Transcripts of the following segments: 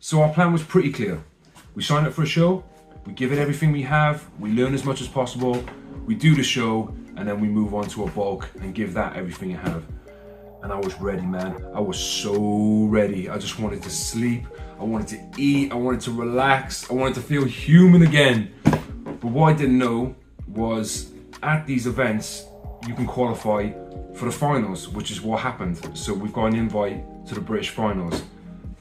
So our plan was pretty clear. We sign up for a show, we give it everything we have, we learn as much as possible, we do the show, and then we move on to a bulk and give that everything you have. And I was ready, man. I was so ready. I just wanted to sleep, I wanted to eat, I wanted to relax, I wanted to feel human again. But what I didn't know was at these events, you can qualify for the finals, which is what happened. So we've got an invite to the British finals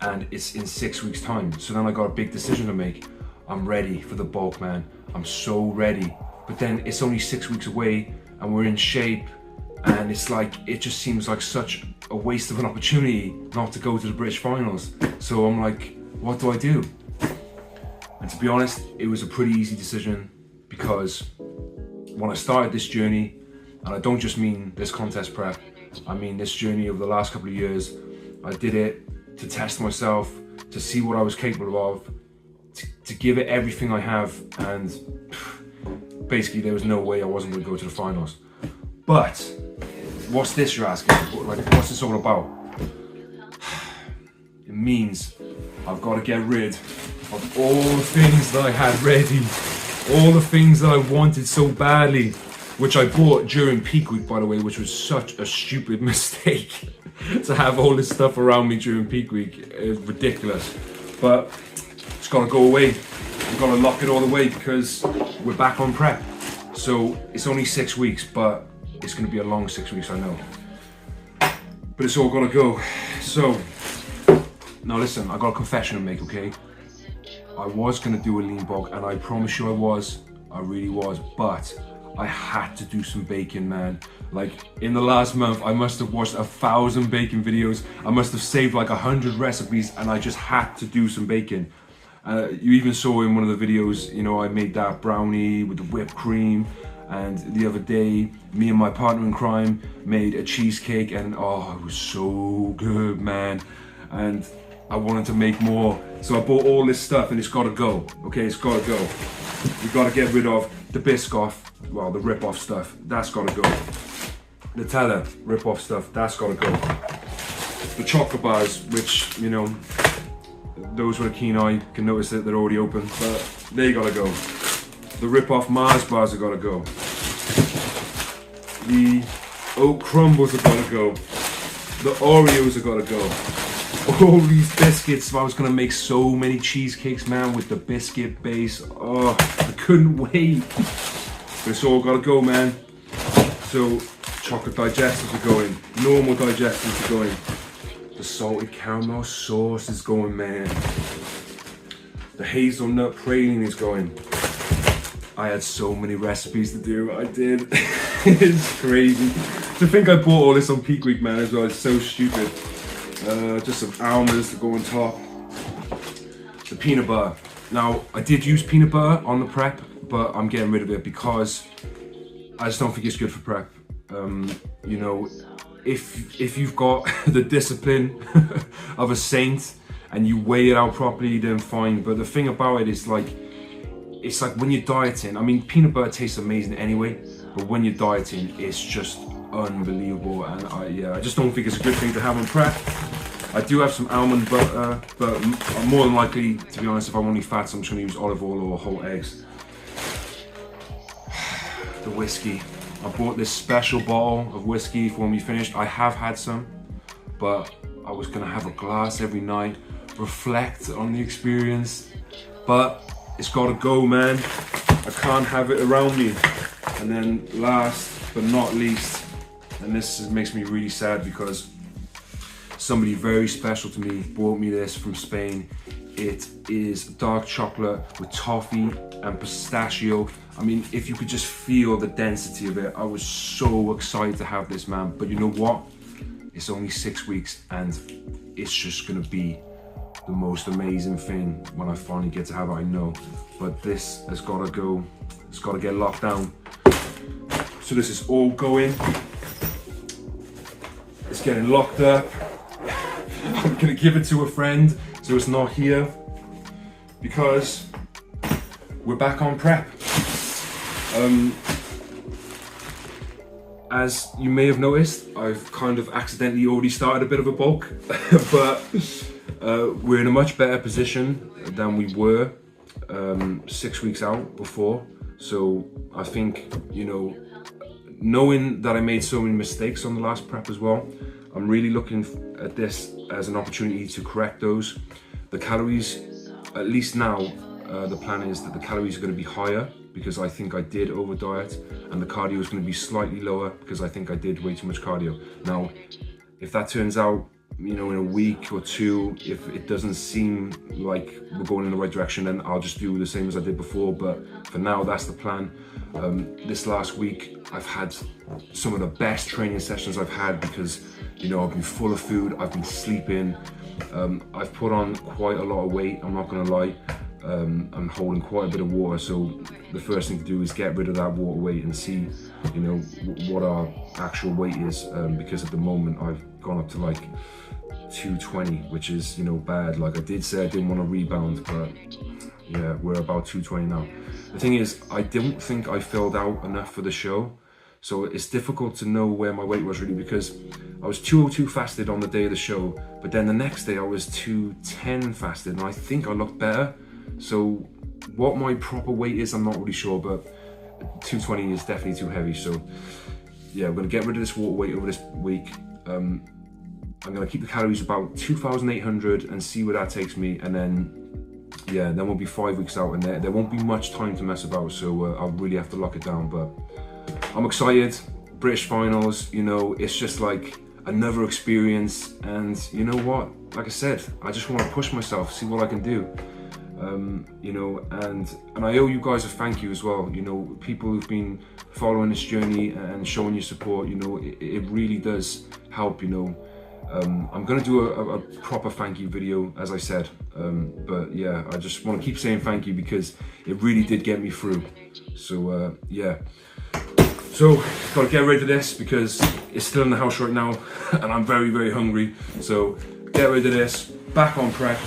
and it's in 6 weeks time. So then I got a big decision to make. I'm ready for the bulk, man. I'm so ready. But then it's only 6 weeks away and we're in shape, and it's like, it just seems like such a waste of an opportunity not to go to the British finals. So I'm like, what do I do? And to be honest, it was a pretty easy decision, because when I started this journey, and I don't just mean this contest prep, I mean this journey over the last couple of years, I did it to test myself, to see what I was capable of, to give it everything I have, and basically there was no way I wasn't going to go to the finals. But what's this, you're asking? Like, what's this all about? It means I've got to get rid of all the things that I had ready, all the things that I wanted so badly, which I bought during peak week, by the way, which was such a stupid mistake to have all this stuff around me during peak week. It's ridiculous, but it's got to go away. We've got to lock it all away because we're back on prep. So it's only 6 weeks, but it's going to be a long 6 weeks, I know. But it's all got to go. So now listen, I got a confession to make, okay? I was going to do a lean bulk, and I promise you I really was, but I had to do some baking, man. Like, in the last month, I must have watched 1,000 baking videos. I must have saved like 100 recipes, and I just had to do some baking. You even saw in one of the videos, you know, I made that brownie with the whipped cream. And the other day, me and my partner in crime made a cheesecake, and oh, it was so good, man. And I wanted to make more. So I bought all this stuff, and it's gotta go, okay? It's gotta go. We've gotta get rid of the Biscoff, well, the rip-off stuff, that's gotta go. The Nutella rip-off stuff, that's gotta go. The chocolate bars, which, you know, those with a keen eye can notice that they're already open, but they gotta go. The rip-off Mars bars have gotta go. The oat crumbles have gotta go. The Oreos have gotta go. All these biscuits, I was gonna make so many cheesecakes, man, with the biscuit base. Oh, I couldn't wait. But it's all gotta go, man. So, chocolate digestives are going. Normal digestives are going. The salted caramel sauce is going, man. The hazelnut praline is going. I had so many recipes to do, I did. It's crazy. To think I bought all this on peak week, man, as well, it's so stupid. Just some almonds to go on top. The peanut butter. Now, I did use peanut butter on the prep, but I'm getting rid of it because I just don't think it's good for prep. You know, if you've got the discipline of a saint and you weigh it out properly, then fine. But the thing about it is, like, it's like when you're dieting, I mean, peanut butter tastes amazing anyway, but when you're dieting, it's just unbelievable. And I just don't think it's a good thing to have on prep. I do have some almond butter, but I'm more than likely, to be honest, if I want any fats, I'm just gonna use olive oil or whole eggs. The whiskey. I bought this special bottle of whiskey for when we finished. I have had some, but I was gonna have a glass every night, reflect on the experience, but it's gotta go, man. I can't have it around me. And then last but not least, and this makes me really sad because somebody very special to me brought me this from Spain. It is dark chocolate with toffee and pistachio. I mean, if you could just feel the density of it, I was so excited to have this, man. But you know what? It's only 6 weeks and it's just gonna be the most amazing thing when I finally get to have it, I know. But this has gotta go, it's gotta get locked down. So this is all going. It's getting locked up. I'm gonna give it to a friend so it's not here because we're back on prep. As you may have noticed, I've kind of accidentally already started a bit of a bulk, but We're in a much better position than we were 6 weeks out before. So I think, you know, knowing that I made so many mistakes on the last prep as well, I'm really looking at this as an opportunity to correct those. The calories, at least now, the plan is that the calories are going to be higher because I think I did over diet, and the cardio is going to be slightly lower because I think I did way too much cardio. Now, if that turns out, you know, in a week or two, if it doesn't seem like we're going in the right direction, then I'll just do the same as I did before. But for now, that's the plan. This last week, I've had some of the best training sessions I've had because, you know, I've been full of food, I've been sleeping, I've put on quite a lot of weight, I'm not gonna lie. I'm holding quite a bit of water, so the first thing to do is get rid of that water weight and see, you know, what our actual weight is, because at the moment I've gone up to like 220, which is, you know, bad. Like I did say I didn't want to rebound, but yeah, we're about 220 now. The thing is, I don't think I filled out enough for the show, so it's difficult to know where my weight was really, because I was 202 fasted on the day of the show, but then the next day I was 210 fasted, and I think I looked better. So what my proper weight is, I'm not really sure, but 220 is definitely too heavy. So yeah, I'm gonna get rid of this water weight over this week. I'm gonna keep the calories about 2,800 and see where that takes me, and then yeah, then we'll be 5 weeks out, and there won't be much time to mess about, so I'll really have to lock it down. But I'm excited. British finals, you know, it's just like another experience, and you know what, like I said, I just want to push myself, see what I can do. You know, and I owe you guys a thank you as well. You know, people who've been following this journey and showing your support, you know, it really does help, you know. I'm gonna do a proper thank you video, as I said, but yeah, I just want to keep saying thank you because it really did get me through. So yeah, so gotta get rid of this because it's still in the house right now and I'm very, very hungry. So get rid of this, back on prep.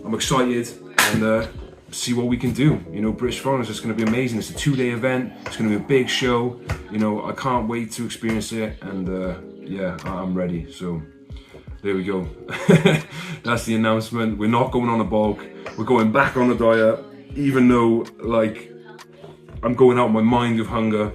I'm excited, and see what we can do. You know, British Finals is going to be amazing. It's a 2-day event. It's going to be a big show. You know, I can't wait to experience it, and yeah, I'm ready. So there we go. That's the announcement. We're not going on a bulk. We're going back on a diet, even though like I'm going out of my mind with hunger.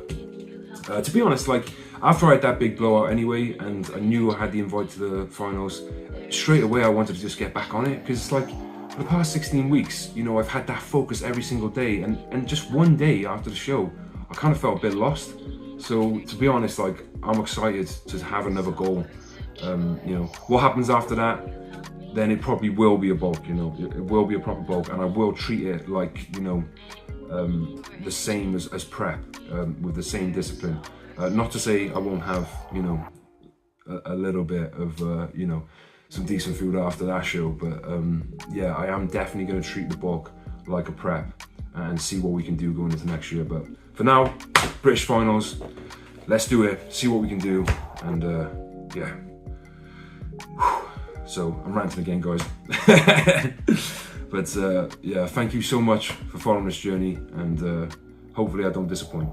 To be honest, like after I had that big blowout anyway, and I knew I had the invite to the finals, straight away I wanted to just get back on it, because it's like, for the past 16 weeks, you know, I've had that focus every single day, and just one day after the show, I kind of felt a bit lost. So to be honest, like I'm excited to have another goal. You know, what happens after that, then it probably will be a bulk, you know, it will be a proper bulk, and I will treat it like, you know, the same as prep, with the same discipline. Not to say I won't have, you know, a little bit of, you know, some decent food after that show, but yeah, I am definitely going to treat the bulk like a prep and see what we can do going into next year. But for now, British Finals, let's do it, see what we can do, and yeah. So I'm ranting again, guys. But yeah, thank you so much for following this journey, and hopefully I don't disappoint.